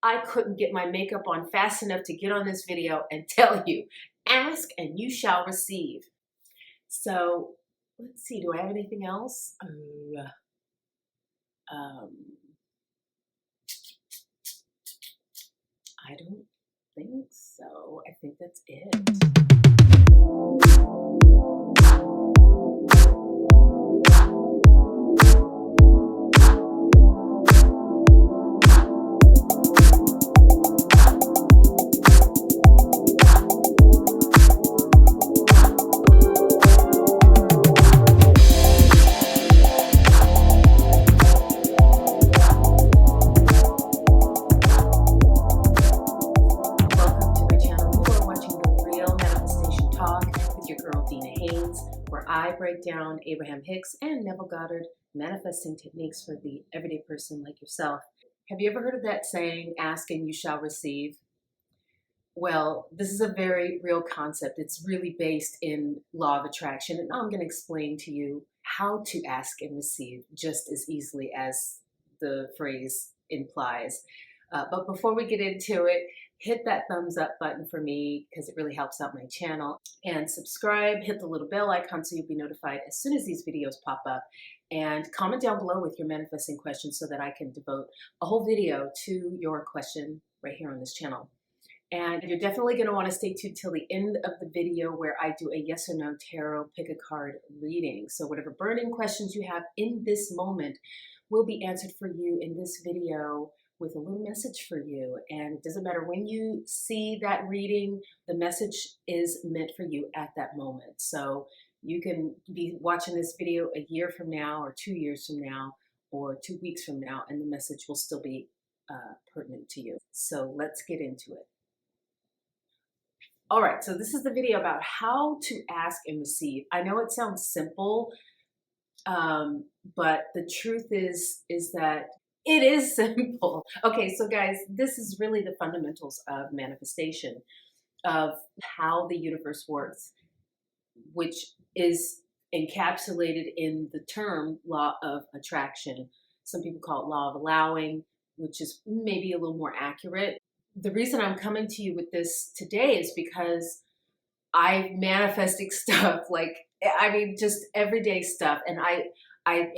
I couldn't get my makeup on fast enough to get on this video and tell you, ask and you shall receive. So let's see, do I have anything else? I don't think so. I think that's it. Haynes, where I break down Abraham Hicks and Neville Goddard manifesting techniques for the everyday person like yourself. Have you ever heard of that saying, ask and you shall receive? Well, this is a very real concept. It's really based in law of attraction, and I'm going to explain to you how to ask and receive just as easily as the phrase implies. But before we get into it, hit that thumbs up button for me because it really helps out my channel. And subscribe, hit the little bell icon so you'll be notified as soon as these videos pop up. And comment down below with your manifesting questions so that I can devote a whole video to your question right here on this channel. And you're definitely going to want to stay tuned till the end of the video where I do a yes or no tarot pick a card reading. So whatever burning questions you have in this moment will be answered for you in this video with a little message for you. And it doesn't matter when you see that reading, the message is meant for you at that moment. So you can be watching this video a year from now or 2 years from now or 2 weeks from now, and the message will still be pertinent to you. So let's get into it. All right, so this is the video about how to ask and receive. I know it sounds simple, but the truth is that it is simple. Okay, so guys, this is really the fundamentals of manifestation, of how the universe works, which is encapsulated in the term law of attraction. Some people call it law of allowing, which is maybe a little more accurate. The reason I'm coming to you with this today is because I'm manifesting stuff, just everyday stuff. And I'm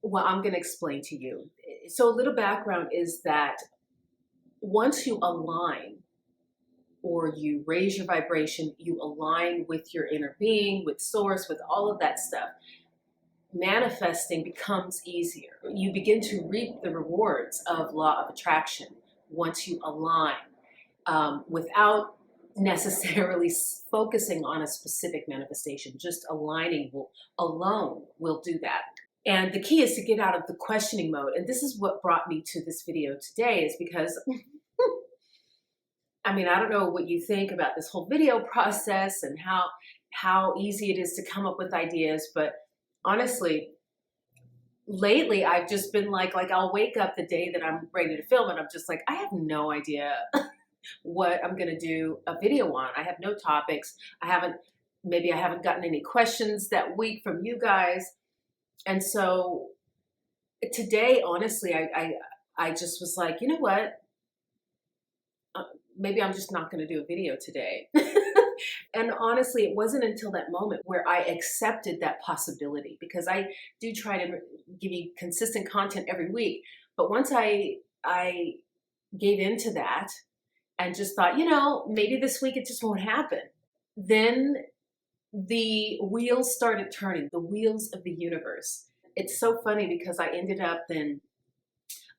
going to explain to you. So a little background is that once you align or you raise your vibration, you align with your inner being, with source, with all of that stuff, manifesting becomes easier. You begin to reap the rewards of law of attraction once you align, without necessarily focusing on a specific manifestation. Just aligning alone will do that. And the key is to get out of the questioning mode. And this is what brought me to this video today, is because, I mean, I don't know what you think about this whole video process and how easy it is to come up with ideas. But honestly, lately I've just been like I'll wake up the day that I'm ready to film and I'm just like, I have no idea what I'm going to do a video on. I have no topics. Maybe I haven't gotten any questions that week from you guys. And so today, honestly, I just was like, you know what? Maybe I'm just not going to do a video today. And honestly, it wasn't until that moment where I accepted that possibility, because I do try to give you consistent content every week. But once I gave into that and just thought, maybe this week it just won't happen, then the wheels started turning, the wheels of the universe. It's so funny because I ended up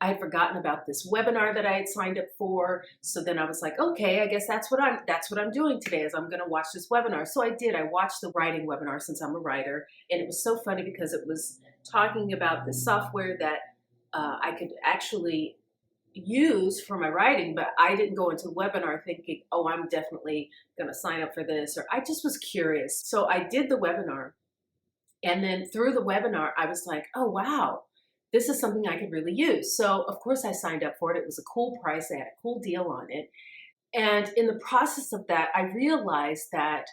I had forgotten about this webinar that I had signed up for. So then I was like, okay, I guess that's what I'm doing today, is I'm going to watch this webinar. So I did. I watched the writing webinar since I'm a writer. And it was so funny because it was talking about the software that I could actually use for my writing, but I didn't go into the webinar thinking, oh, I'm definitely going to sign up for this, or I just was curious. So I did the webinar. And then through the webinar, I was like, oh, wow, this is something I could really use. So of course I signed up for it. It was a cool price. They had a cool deal on it. And in the process of that, I realized that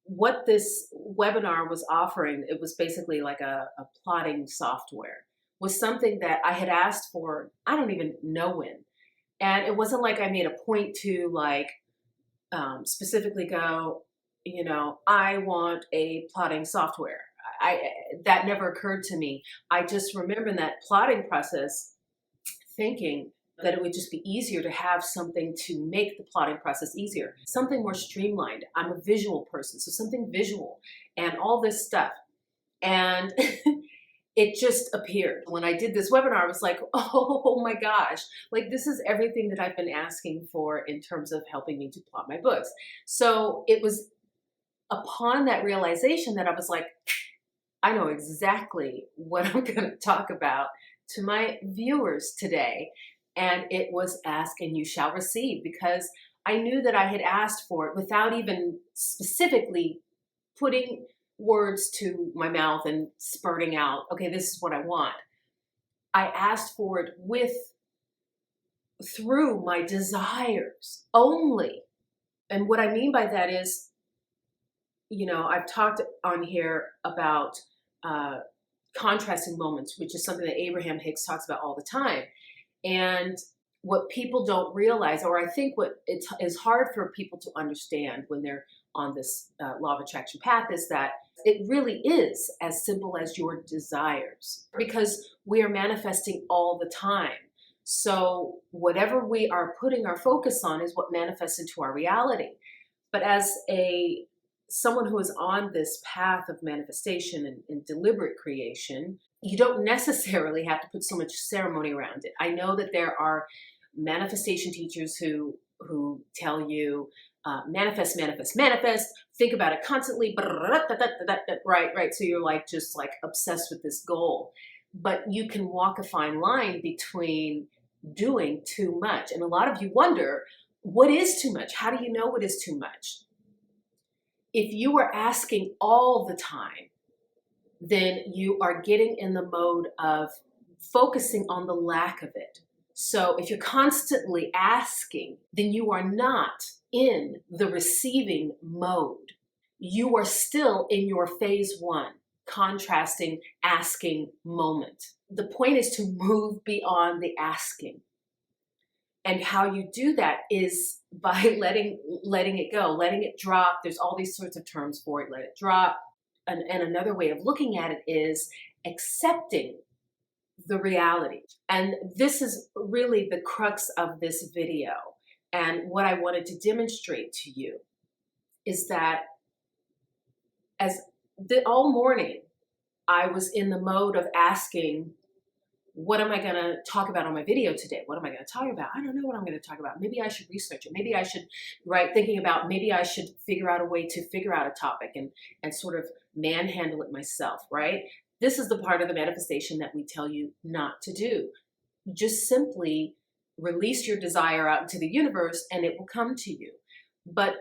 what this webinar was offering, it was basically like a plotting software, was something that I had asked for, I don't even know when. And it wasn't like I made a point to like specifically go, I want a plotting software. I That never occurred to me. I just remember in that plotting process thinking that it would just be easier to have something to make the plotting process easier, something more streamlined. I'm a visual person, so something visual and all this stuff. And it just appeared. When I did this webinar, I was like, oh my gosh, like this is everything that I've been asking for in terms of helping me to plot my books. So it was upon that realization that I was like, I know exactly what I'm going to talk about to my viewers today. And it was ask and you shall receive, because I knew that I had asked for it without even specifically putting words to my mouth and spurting out, okay, this is what I want. I asked for it through my desires only. And what I mean by that is, I've talked on here about contrasting moments, which is something that Abraham Hicks talks about all the time. And what people don't realize, or I think what it is hard for people to understand when they're on this law of attraction path, is that it really is as simple as your desires, because we are manifesting all the time. So whatever we are putting our focus on is what manifests into our reality. But as someone who is on this path of manifestation and deliberate creation, you don't necessarily have to put so much ceremony around it. I know that there are manifestation teachers who tell you manifest, manifest, manifest, think about it constantly, right? So you're like just like obsessed with this goal. But you can walk a fine line between doing too much. And a lot of you wonder, what is too much? How do you know what is too much? If you are asking all the time, then you are getting in the mode of focusing on the lack of it. So if you're constantly asking, then you are not in the receiving mode. You are still in your phase one, contrasting, asking moment. The point is to move beyond the asking. And how you do that is by letting it go, letting it drop. There's all these sorts of terms for it. Let it drop. And another way of looking at it is accepting the reality. And this is really the crux of this video. And what I wanted to demonstrate to you is that all morning, I was in the mode of asking, what am I going to talk about on my video today? What am I going to talk about? I don't know what I'm going to talk about. Maybe I should research it. Maybe I should, thinking about maybe I should figure out a way to figure out a topic and sort of manhandle it myself, right? This is the part of the manifestation that we tell you not to do. Just simply release your desire out into the universe and it will come to you. But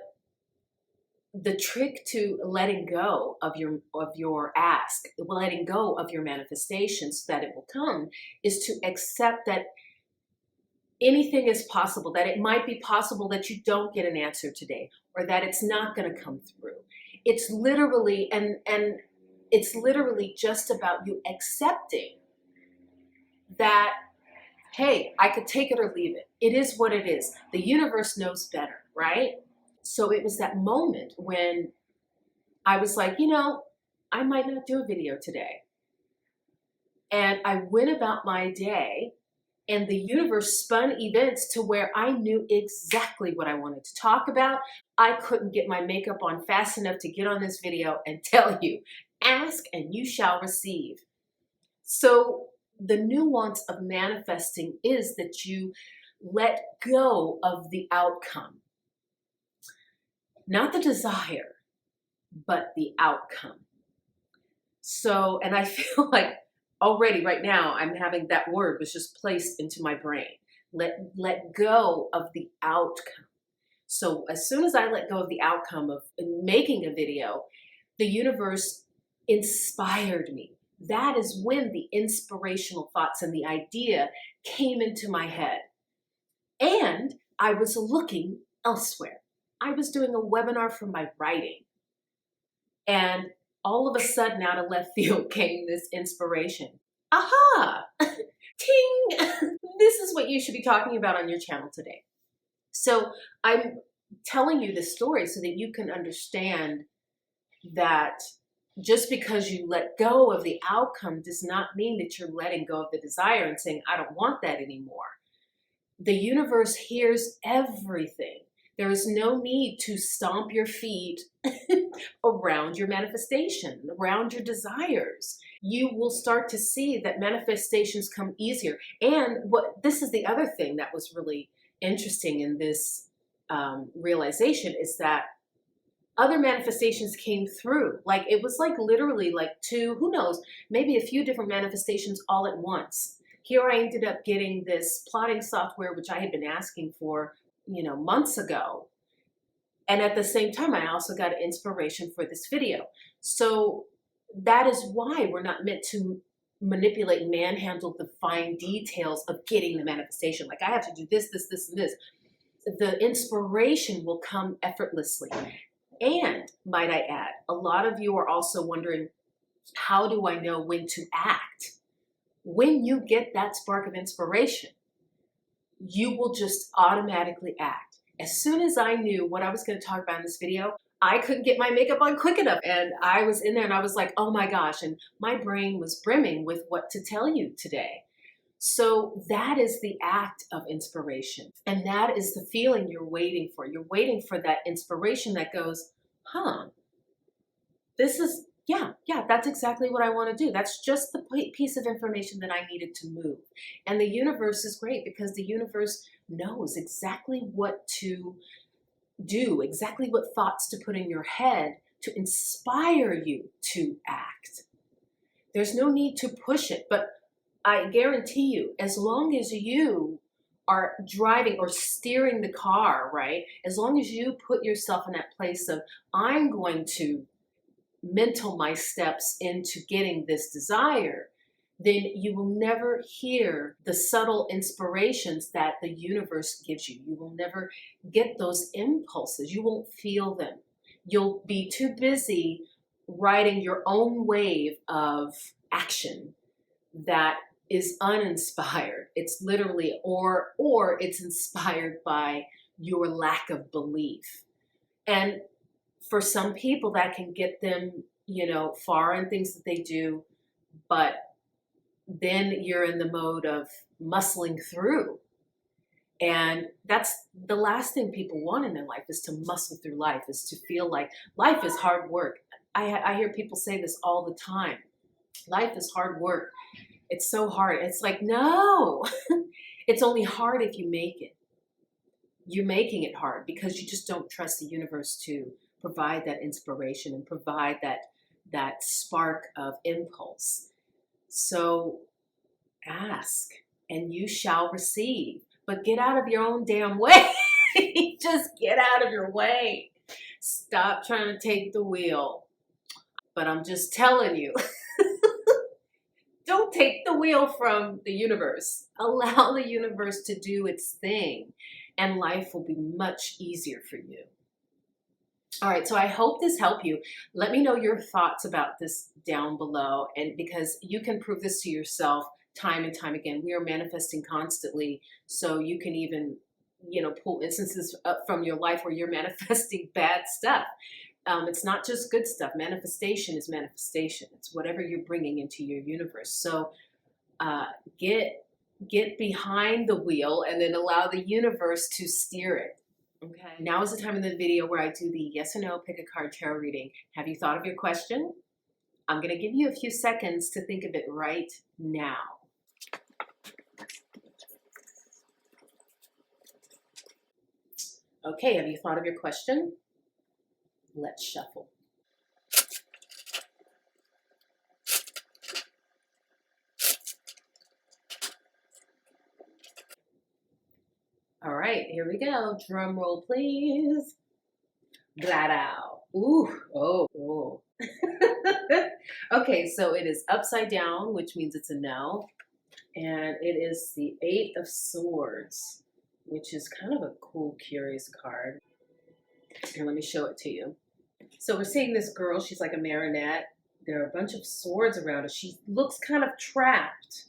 the trick to letting go of your ask, letting go of your manifestation so that it will come, is to accept that anything is possible, that it might be possible that you don't get an answer today, or that it's not going to come through. It's literally, and it's literally just about you accepting that, hey, I could take it or leave it. It is what it is. The universe knows better, right? So it was that moment when I was like, I might not do a video today. And I went about my day and the universe spun events to where I knew exactly what I wanted to talk about. I couldn't get my makeup on fast enough to get on this video and tell you, ask and you shall receive. So the nuance of manifesting is that you let go of the outcome. Not the desire, but the outcome. So, and I feel like already right now I'm having that word was just placed into my brain. Let go of the outcome. So as soon as I let go of the outcome of making a video, the universe inspired me. That is when the inspirational thoughts and the idea came into my head. And I was looking elsewhere. I was doing a webinar for my writing. And all of a sudden, out of left field came this inspiration. Aha! ting, this is what you should be talking about on your channel today. So I'm telling you this story so that you can understand that just because you let go of the outcome does not mean that you're letting go of the desire and saying, I don't want that anymore. The universe hears everything. There is no need to stomp your feet around your manifestation, around your desires. You will start to see that manifestations come easier. And this is the other thing that was really interesting in this realization is that other manifestations came through. Like it was like literally like two, who knows, maybe a few different manifestations all at once. Here I ended up getting this plotting software, which I had been asking for, months ago. And at the same time, I also got inspiration for this video. So that is why we're not meant to manipulate and manhandle the fine details of getting the manifestation. Like I have to do this, this, this, and this. The inspiration will come effortlessly. And might I add, a lot of you are also wondering, how do I know when to act? When you get that spark of inspiration, you will just automatically act. As soon as I knew what I was going to talk about in this video, I couldn't get my makeup on quick enough. And I was in there and I was like, oh my gosh. And my brain was brimming with what to tell you today. So that is the act of inspiration. And that is the feeling you're waiting for. You're waiting for that inspiration that goes, this is, yeah, that's exactly what I want to do. That's just the piece of information that I needed to move. And the universe is great because the universe knows exactly what to do, exactly what thoughts to put in your head to inspire you to act. There's no need to push it, but I guarantee you, as long as you are driving or steering the car, right? As long as you put yourself in that place of, I'm going to mental my steps into getting this desire, then you will never hear the subtle inspirations that the universe gives you. You will never get those impulses. You won't feel them. You'll be too busy riding your own wave of action that is uninspired. It's literally, or it's inspired by your lack of belief. And for some people that can get them, far in things that they do, but then you're in the mode of muscling through. And that's the last thing people want in their life, is to muscle through life, is to feel like life is hard work. I hear people say this all the time. Life is hard work. It's so hard. It's like, no, it's only hard if you make it. You're making it hard because you just don't trust the universe to provide that inspiration and provide that spark of impulse. So ask and you shall receive, but get out of your own damn way. Just get out of your way. Stop trying to take the wheel. But I'm just telling you, don't take the wheel from the universe. Allow the universe to do its thing, and life will be much easier for you. All right, so I hope this helped you. Let me know your thoughts about this down below, and because you can prove this to yourself time and time again. We are manifesting constantly, so you can even, pull instances up from your life where you're manifesting bad stuff. It's not just good stuff. Manifestation is manifestation. It's whatever you're bringing into your universe. So get behind the wheel and then allow the universe to steer it. Okay. Now is the time in the video where I do the yes or no pick a card tarot reading. Have you thought of your question? I'm going to give you a few seconds to think of it right now. Okay, have you thought of your question? Let's shuffle. All right, here we go. Drum roll, please. Glad out. Ooh, oh. Okay, so it is upside down, which means it's a no. And it is the 8 of Swords, which is kind of a cool, curious card. And let me show it to you. So we're seeing this girl. She's like a marionette. There are a bunch of swords around her. She looks kind of trapped.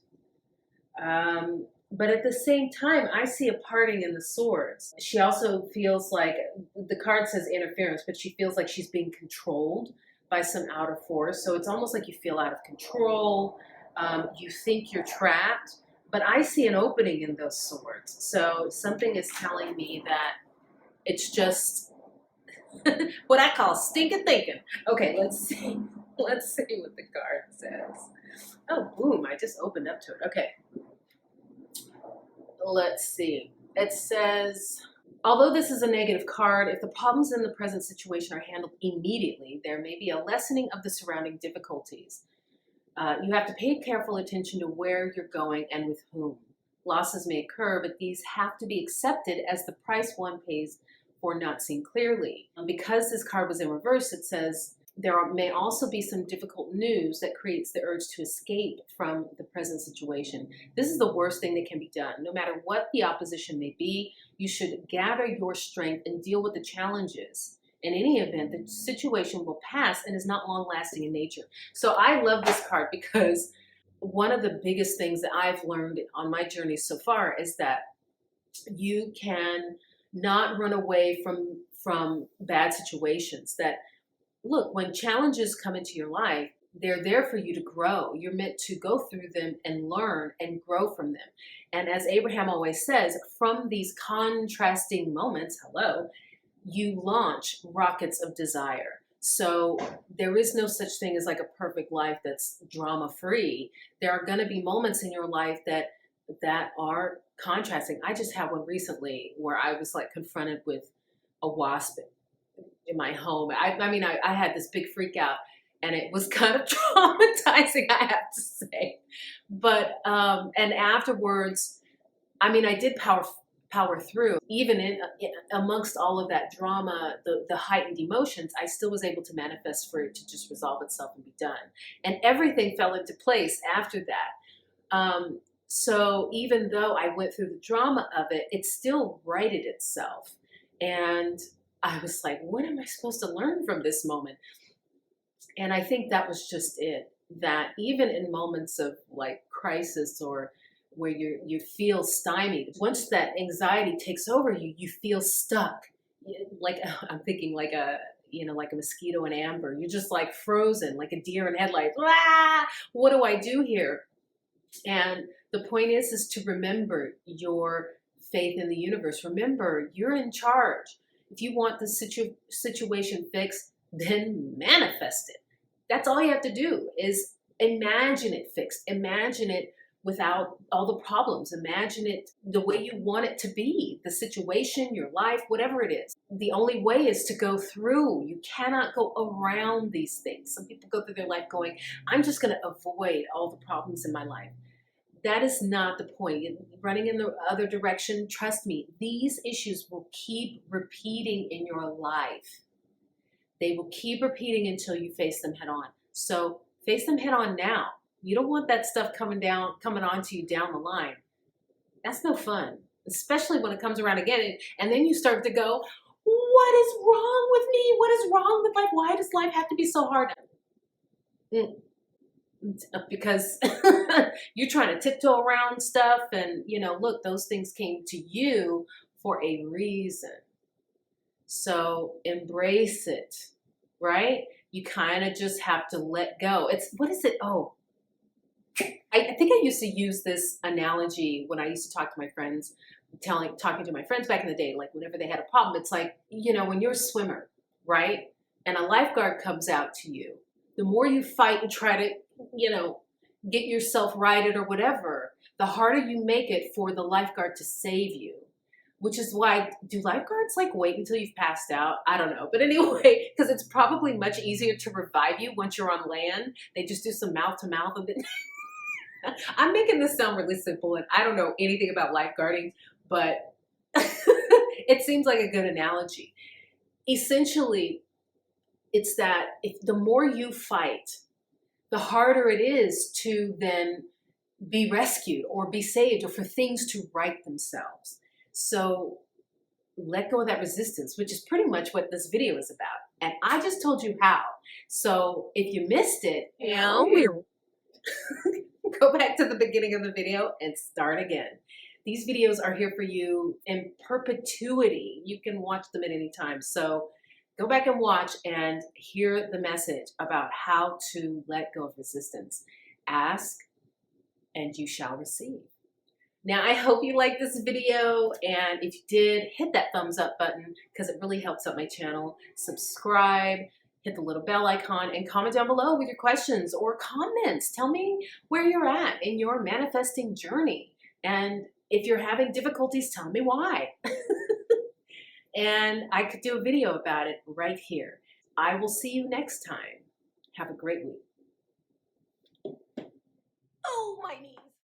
But at the same time, I see a parting in the swords. She also feels like, the card says interference, but she feels like she's being controlled by some outer force. So it's almost like you feel out of control. You think you're trapped, but I see an opening in those swords. So something is telling me that it's just what I call stinking thinking. Okay, let's see. Let's see what the card says. Oh, boom, I just opened up to it. Okay. Let's see. It says, although this is a negative card, if the problems in the present situation are handled immediately, there may be a lessening of the surrounding difficulties. You have to pay careful attention to where you're going and with whom. Losses may occur, but these have to be accepted as the price one pays for not seeing clearly. Because this card was in reverse, it says, may also be some difficult news that creates the urge to escape from the present situation. This is the worst thing that can be done. No matter what the opposition may be, you should gather your strength and deal with the challenges. In any event, the situation will pass and is not long-lasting in nature. So I love this card because one of the biggest things that I've learned on my journey so far is that you can not run away from bad situations. That, look, when challenges come into your life, they're there for you to grow. You're meant to go through them and learn and grow from them. And as Abraham always says, from these contrasting moments, you launch rockets of desire. So there is no such thing as like a perfect life that's drama free. There are going to be moments in your life that are contrasting. I just had one recently where I was like confronted with a wasp in my home. I had this big freak out, and it was kind of traumatizing, I have to say. But and afterwards, I did power through. Even in amongst all of that drama, the heightened emotions, I still was able to manifest for it to just resolve itself and be done. And everything fell into place after that. So even though I went through the drama of it, it still righted itself. And I was like, what am I supposed to learn from this moment? And I think that was just it. That even in moments of like crisis or where you feel stymied, once that anxiety takes over you, you feel stuck. Like, I'm thinking like a mosquito in amber. You're just like frozen, like a deer in headlights. Ah, what do I do here? And the point is to remember your faith in the universe. Remember, you're in charge. If you want the situation fixed, then manifest it. That's all you have to do is imagine it fixed. Imagine it without all the problems. Imagine it the way you want it to be, the situation, your life, whatever it is. The only way is to go through. You cannot go around these things. Some people go through their life going, I'm just going to avoid all the problems in my life. That is not the point. Running in the other direction, trust me, these issues will keep repeating in your life. They will keep repeating until you face them head on. So face them head on now. You don't want that stuff coming on to you down the line. That's no fun, especially when it comes around again. And then you start to go, what is wrong with me? What is wrong with life? Why does life have to be so hard? Because you're trying to tiptoe around stuff, and look, those things came to you for a reason. So embrace it, right? You kind of just have to let go. What is it? Oh, I think I used to use this analogy when I used to talk to my friends, talking to my friends back in the day, like whenever they had a problem. It's like, when you're a swimmer, right? And a lifeguard comes out to you, the more you fight and try to get yourself righted or whatever, the harder you make it for the lifeguard to save you. Which is why, do lifeguards like wait until you've passed out? I don't know. But anyway, because it's probably much easier to revive you once you're on land. They just do some mouth to mouth. I'm making this sound really simple, and I don't know anything about lifeguarding, but it seems like a good analogy. Essentially, it's that the more you fight, the harder it is to then be rescued or be saved or for things to right themselves. So let go of that resistance, which is pretty much what this video is about. And I just told you how. So if you missed it, go back to the beginning of the video and start again. These videos are here for you in perpetuity. You can watch them at any time. So go back and watch and hear the message about how to let go of resistance. Ask and you shall receive. Now, I hope you liked this video, and if you did, hit that thumbs up button because it really helps out my channel. Subscribe, hit the little bell icon, and comment down below with your questions or comments. Tell me where you're at in your manifesting journey. And if you're having difficulties, tell me why. And I could do a video about it right here. I will see you next time. Have a great week. Oh, my knee.